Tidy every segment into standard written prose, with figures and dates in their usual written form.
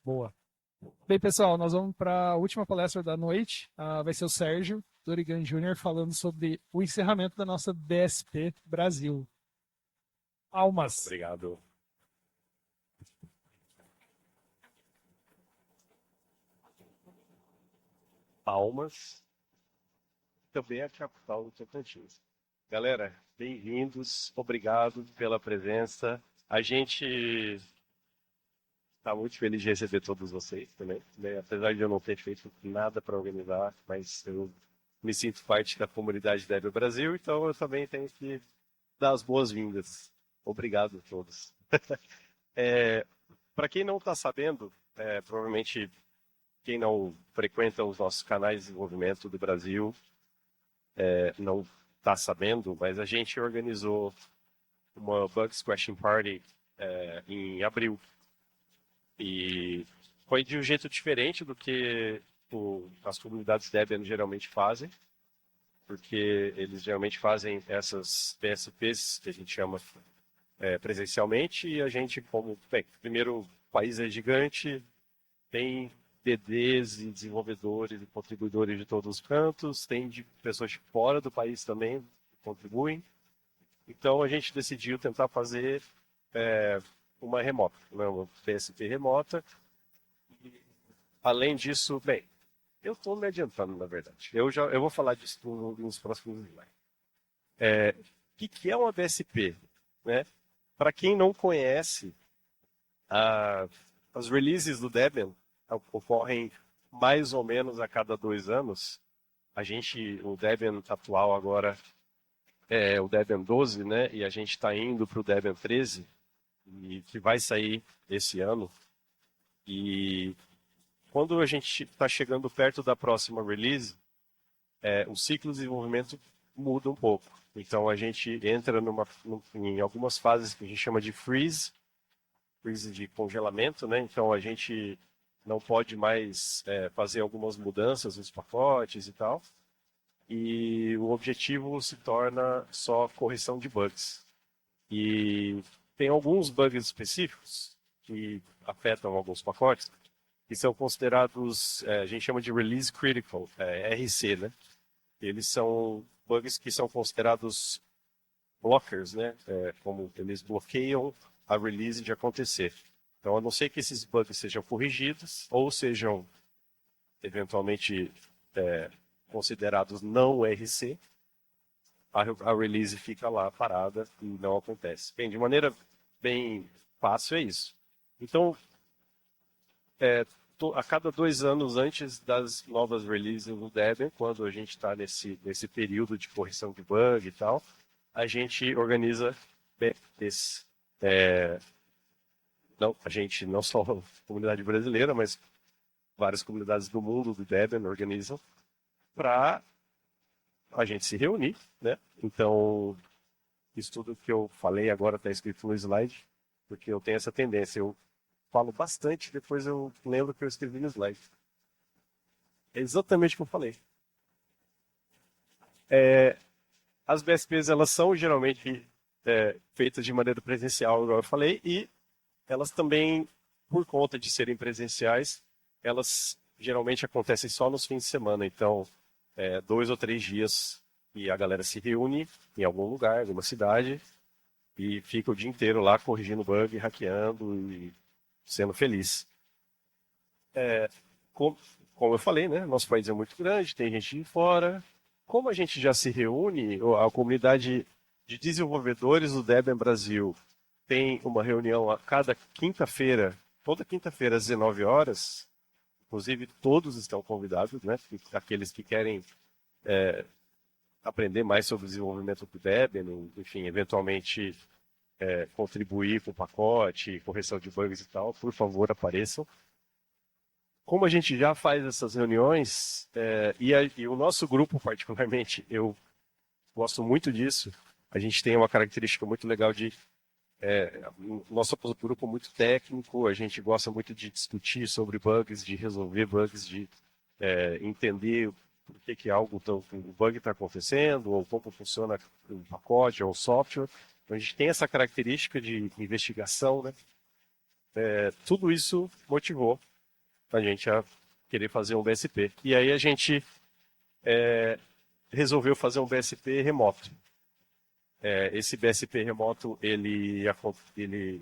Boa. Bem, pessoal, nós vamos para a última palestra da noite. Vai ser o Sérgio Dorigan Júnior falando sobre o encerramento da nossa BSP Brasil. Almas. Obrigado. Palmas também é a capital do Tocantins. Galera, bem-vindos, obrigado pela presença. A gente está muito feliz de receber todos vocês também, né? Apesar de eu não ter feito nada para organizar, mas eu me sinto parte da comunidade Débil Brasil, então eu também tenho que dar as boas-vindas. Obrigado a todos. Para quem não está sabendo, provavelmente quem não frequenta os nossos canais de desenvolvimento do Brasil não está sabendo, mas a gente organizou uma Bug Squashing Party em abril. E foi de um jeito diferente do que as comunidades Debian geralmente fazem, porque eles geralmente fazem essas PSPs, que a gente chama presencialmente, e a gente, como, bem, primeiro, o país é gigante, tem DDs e desenvolvedores e contribuidores de todos os cantos, tem de pessoas de fora do país também que contribuem. Então a gente decidiu tentar fazer uma remota, né, uma PSP remota. E, além disso, bem, eu estou me adiantando, na verdade. Eu vou falar disso nos próximos slides. O que é uma BSP? Né? Para quem não conhece, as releases do Debian ocorrem mais ou menos a cada 2 anos. O Debian atual agora é o Debian 12, né? E a gente está indo para o Debian 13, e que vai sair esse ano. E quando a gente está chegando perto da próxima release, o ciclo de desenvolvimento muda um pouco. Então a gente entra em algumas fases que a gente chama de freeze de congelamento, né? Então a gente não pode mais fazer algumas mudanças nos pacotes e tal. E o objetivo se torna só correção de bugs. E tem alguns bugs específicos que afetam alguns pacotes que são considerados, a gente chama de release critical, RC, né? Eles são bugs que são considerados blockers, né? Como eles bloqueiam a release de acontecer. Então, a não ser que esses bugs sejam corrigidos ou sejam eventualmente considerados não RC, a release fica lá parada e não acontece. Bem, de maneira bem fácil é isso. Então, a cada 2 anos antes das novas releases do Debian, quando a gente está nesse período de correção de bug e tal, a gente organiza BFTs. Não só a comunidade brasileira, mas várias comunidades do mundo do Debian organizam para a gente se reunir, né? Então, isso tudo que eu falei agora está escrito no slide, porque eu tenho essa tendência. Eu falo bastante, depois eu lembro que eu escrevi no slide. É exatamente o que eu falei. As BSPs, elas são geralmente feitas de maneira presencial, igual eu falei, e elas também, por conta de serem presenciais, elas geralmente acontecem só nos fins de semana. Então, 2 ou 3 dias e a galera se reúne em algum lugar, em alguma cidade, e fica o dia inteiro lá corrigindo bug, hackeando e sendo feliz. Como eu falei, né? Nosso país é muito grande, tem gente de fora. Como a gente já se reúne, a comunidade de desenvolvedores do Debian Brasil tem uma reunião a cada quinta-feira, toda quinta-feira às 19 horas. Inclusive, todos estão convidados, né? Aqueles que querem aprender mais sobre o desenvolvimento do Debian, enfim, eventualmente contribuir com o pacote, correção de bugs e tal, por favor, apareçam. Como a gente já faz essas reuniões, e o nosso grupo particularmente, eu gosto muito disso, a gente tem uma característica muito legal de nosso grupo é muito técnico, a gente gosta muito de discutir sobre bugs, de resolver bugs, de entender por que o bug está acontecendo, ou como funciona um pacote ou um software. Então a gente tem essa característica de investigação, né? Tudo isso motivou a gente a querer fazer um BSP. E aí a gente resolveu fazer um BSP remoto. Esse BSP remoto, ele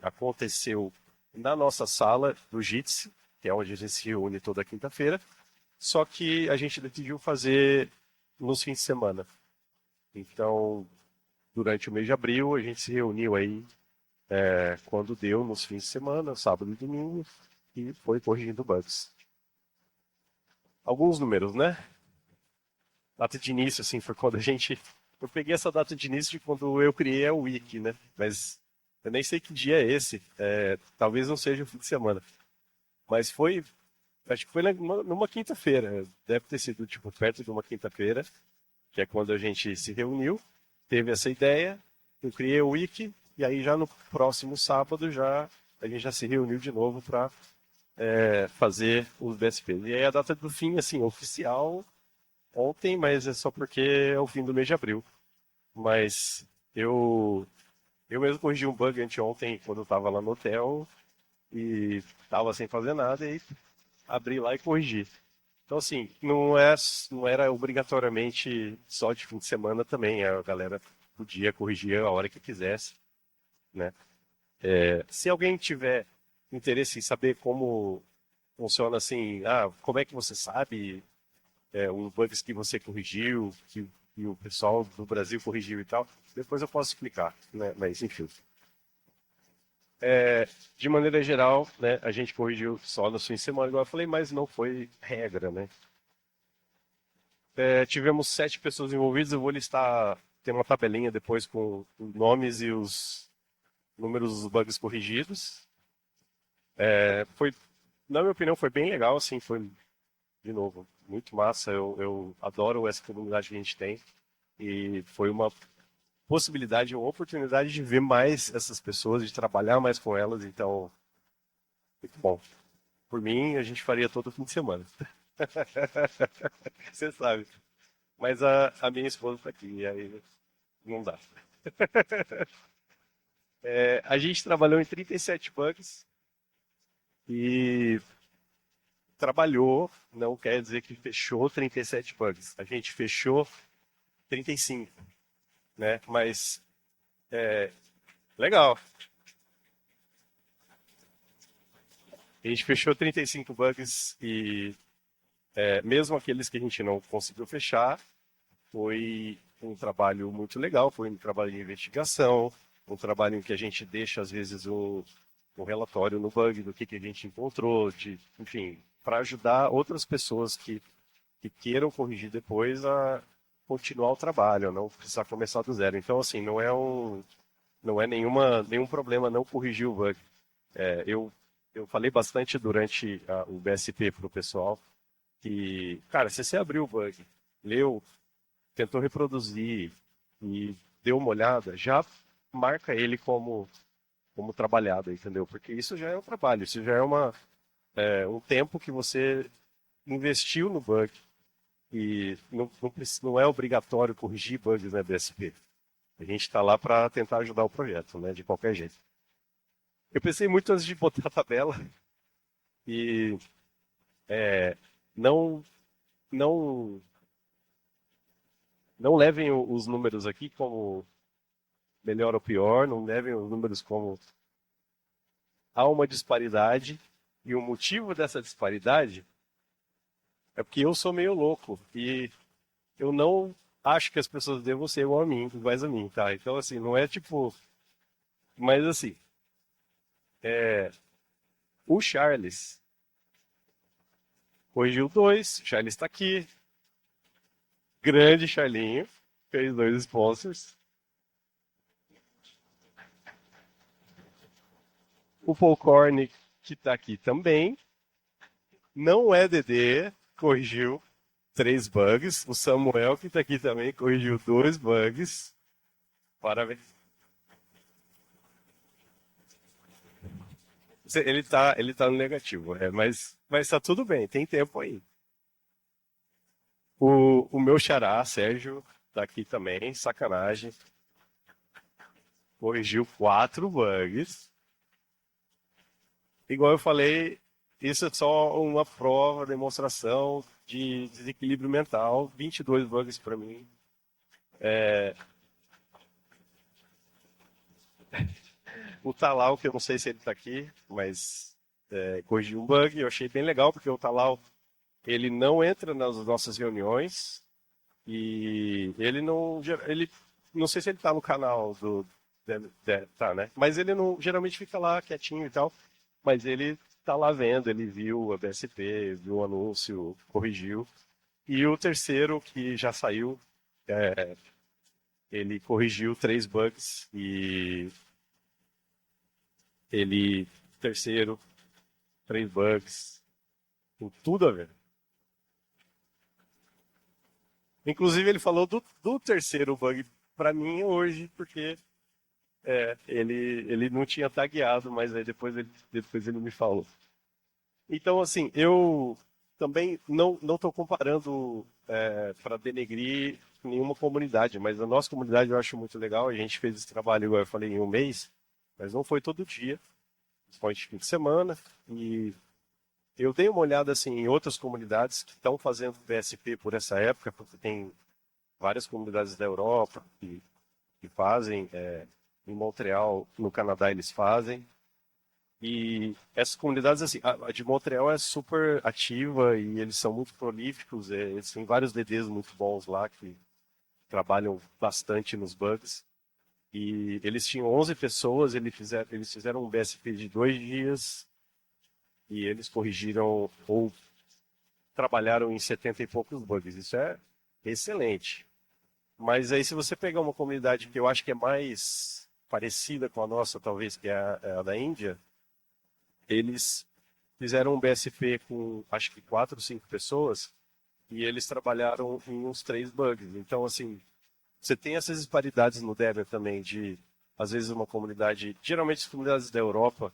aconteceu na nossa sala do JITSE, que é onde a gente se reúne toda quinta-feira, só que a gente decidiu fazer nos fins de semana. Então, durante o mês de abril, a gente se reuniu aí quando deu, nos fins de semana, sábado e domingo, e foi corrigindo bugs. Alguns números, né? Data de início, assim, foi quando a gente... Eu peguei essa data de início de quando eu criei a Wiki, né? Mas eu nem sei que dia é esse. Talvez não seja o fim de semana. Mas foi... Acho que foi numa quinta-feira. Deve ter sido, tipo, perto de uma quinta-feira, que é quando a gente se reuniu, teve essa ideia, eu criei o Wiki, e aí já no próximo sábado a gente já se reuniu de novo para fazer os BSPs. E aí a data do fim, assim, oficial, ontem, mas é só porque é o fim do mês de abril. Mas eu mesmo corrigi um bug anteontem, quando eu estava lá no hotel, e estava sem fazer nada, e abri lá e corrigi. Então, assim, não era obrigatoriamente só de fim de semana também. A galera podia corrigir a hora que quisesse, né? Se alguém tiver interesse em saber como funciona assim, como é que você sabe os bugs que você corrigiu, que o pessoal do Brasil corrigiu e tal, depois eu posso explicar, né? Mas, enfim. De maneira geral, né, a gente corrigiu só no fim de semana, igual eu falei, mas não foi regra, né? Tivemos 7 pessoas envolvidas, eu vou listar, tem uma tabelinha depois com os nomes e os números dos bugs corrigidos. Na minha opinião, foi bem legal, assim, foi, de novo, muito massa, eu adoro essa comunidade que a gente tem, e foi uma possibilidade, uma oportunidade de ver mais essas pessoas, de trabalhar mais com elas, então, muito bom. Por mim, a gente faria todo fim de semana. Você sabe. Mas a minha esposa está aqui, e aí não dá. A gente trabalhou em 37 bugs e trabalhou, não quer dizer que fechou 37 bugs. A gente fechou 35, né? Mas legal. A gente fechou 35 bugs e mesmo aqueles que a gente não conseguiu fechar, foi um trabalho muito legal, foi um trabalho de investigação, um trabalho em que a gente deixa, às vezes, um relatório no bug do que a gente encontrou, enfim, para ajudar outras pessoas que queiram corrigir depois a continuar o trabalho, a não precisar começar do zero. Então, assim, não é nenhum problema não corrigir o bug. Eu falei bastante durante o BSP para o pessoal que, cara, se você abriu o bug, leu, tentou reproduzir e deu uma olhada, já marca ele como trabalhado, entendeu? Porque isso já é um trabalho, isso já é um tempo que você investiu no bug e não é obrigatório corrigir bugs na BSP. A gente está lá para tentar ajudar o projeto, né, de qualquer jeito. Eu pensei muito antes de botar a tabela e não não não levem os números aqui como melhor ou pior, não levem os números como há uma disparidade e o motivo dessa disparidade é porque eu sou meio louco e eu não acho que as pessoas devam ser igual a mim, iguais a mim, tá? Então, assim, não é tipo... Mas, assim, o Charles corrigiu 2, o Charles está aqui, grande Charlinho, fez 2 sponsors. O Polkorn, que está aqui também, não é DD, corrigiu 3 bugs. O Samuel, que está aqui também, corrigiu 2 bugs. Parabéns. Ele tá no negativo, mas tá tudo bem, tem tempo aí. O meu xará, Sérgio, tá aqui também, sacanagem. Corrigiu 4 bugs. Igual eu falei isso é só uma prova, demonstração de desequilíbrio mental. 22 bugs para mim. O Talal, que eu não sei se ele está aqui, mas corrigiu um bug. Eu achei bem legal, porque o Talal ele não entra nas nossas reuniões e ele não. Ele, não sei se ele está no canal do. Tá, né? Mas ele não geralmente fica lá quietinho e tal. Mas ele tá lá vendo, ele viu a BSP, viu o anúncio, corrigiu. E o terceiro, que já saiu, ele corrigiu 3 bugs e ele, terceiro, 3 bugs, tem tudo a ver. Inclusive ele falou do terceiro bug para mim hoje, porque ele não tinha tagueado, mas aí depois ele me falou. Então, assim, eu também não estou comparando para denegrir nenhuma comunidade, mas a nossa comunidade eu acho muito legal. A gente fez esse trabalho, igual eu falei, em um mês, mas não foi todo dia, foi de fim de semana. E eu dei uma olhada assim, em outras comunidades que estão fazendo PSP por essa época, porque tem várias comunidades da Europa que fazem, em Montreal, no Canadá, eles fazem. E essas comunidades, assim, a de Montreal é super ativa e eles são muito prolíficos. Eles têm vários DDs muito bons lá que trabalham bastante nos bugs. E eles tinham 11 pessoas, eles fizeram um BSP de 2 dias e eles corrigiram ou trabalharam em 70 e poucos bugs. Isso é excelente. Mas aí, se você pegar uma comunidade que eu acho que é mais parecida com a nossa, talvez, que é a da Índia, eles fizeram um BSP com acho que 4 ou 5 pessoas e eles trabalharam em uns 3 bugs. Então, assim, você tem essas disparidades no Debian também de, às vezes, uma comunidade, geralmente as comunidades da Europa,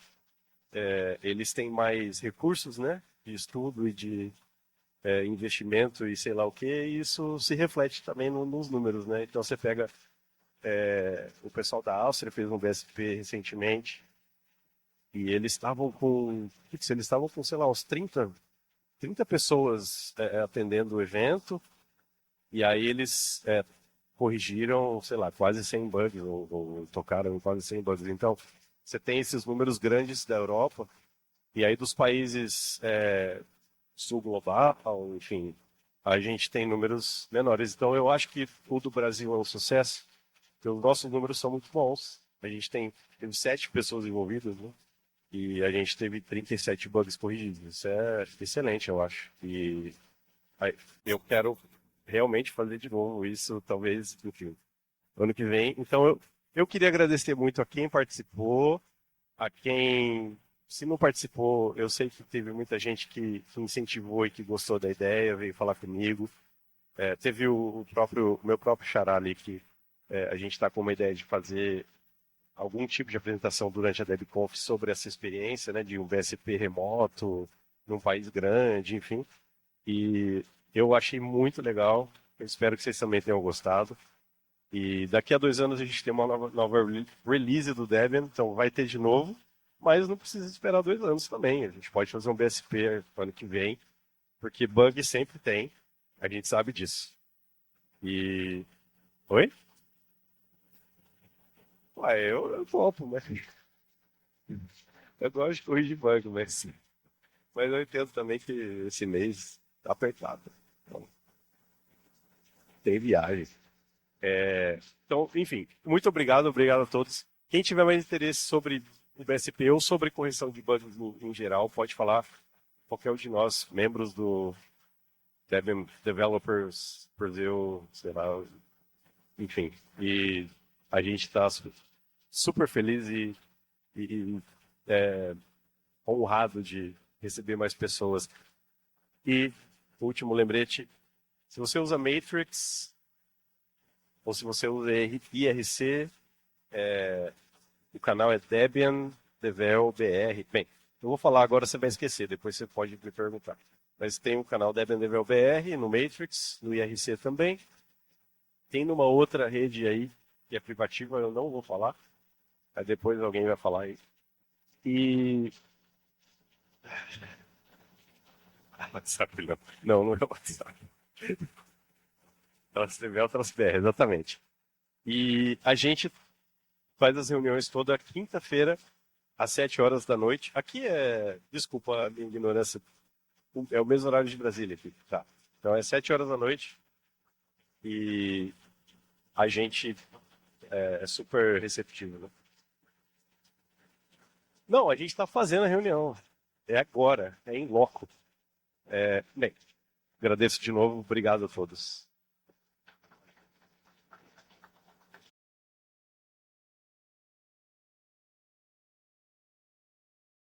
eles têm mais recursos, né, de estudo e de investimento e sei lá o que, e isso se reflete também nos números, né? Então, você pega o pessoal da Áustria fez um BSP recentemente e eles estavam com, putz, eles estavam com, sei lá, uns 30 pessoas atendendo o evento, e aí eles corrigiram, sei lá, quase 100 bugs, ou tocaram em quase 100 bugs. Então, você tem esses números grandes da Europa, e aí dos países sul global, enfim, a gente tem números menores. Então, eu acho que o do Brasil é um sucesso, porque os nossos números são muito bons. A gente teve 7 pessoas envolvidas, né? E a gente teve 37 bugs corrigidos. Isso é excelente, eu acho. E aí, eu quero realmente fazer de novo isso, talvez, enfim, ano que vem. Então, eu queria agradecer muito a quem participou, a quem, se não participou, eu sei que teve muita gente que incentivou e que gostou da ideia, veio falar comigo. Teve o meu próprio xará ali, que a gente está com uma ideia de fazer algum tipo de apresentação durante a DebConf sobre essa experiência, né, de um VSP remoto, num país grande, enfim. E eu achei muito legal. Eu espero que vocês também tenham gostado. E daqui a 2 anos a gente tem uma nova release do Debian, então vai ter de novo, mas não precisa esperar 2 anos também. A gente pode fazer um BSP ano que vem, porque bug sempre tem, a gente sabe disso. E. Oi? Ué, eu topo, mas eu gosto de corrigir bug, mas eu entendo também que esse mês tá apertado. Então, tem viagem. Então, enfim, muito obrigado a todos. Quem tiver mais interesse sobre o BSP ou sobre correção de bugs em geral, pode falar qualquer um de nós, membros do Debian Developers Brasil, sei lá, enfim. E a gente está super feliz e honrado de receber mais pessoas. E, último lembrete, se você usa Matrix ou se você usa IRC, o canal é Debian Devel BR. Bem, eu vou falar agora, você vai esquecer, depois você pode me perguntar. Mas tem o canal Debian Devel BR no Matrix, no IRC também. Tem numa outra rede aí, que é privativa, eu não vou falar. Aí depois alguém vai falar aí. E WhatsApp não. Não, não é WhatsApp. TransTV é o TransBR, exatamente. E a gente faz as reuniões toda quinta-feira, às 7 horas da noite. Aqui desculpa a minha ignorância, é o mesmo horário de Brasília aqui, tá? Então é 7 horas da noite e a gente é super receptivo, né? Não, a gente está fazendo a reunião. É agora, é em loco. Bem, agradeço de novo, obrigado a todos.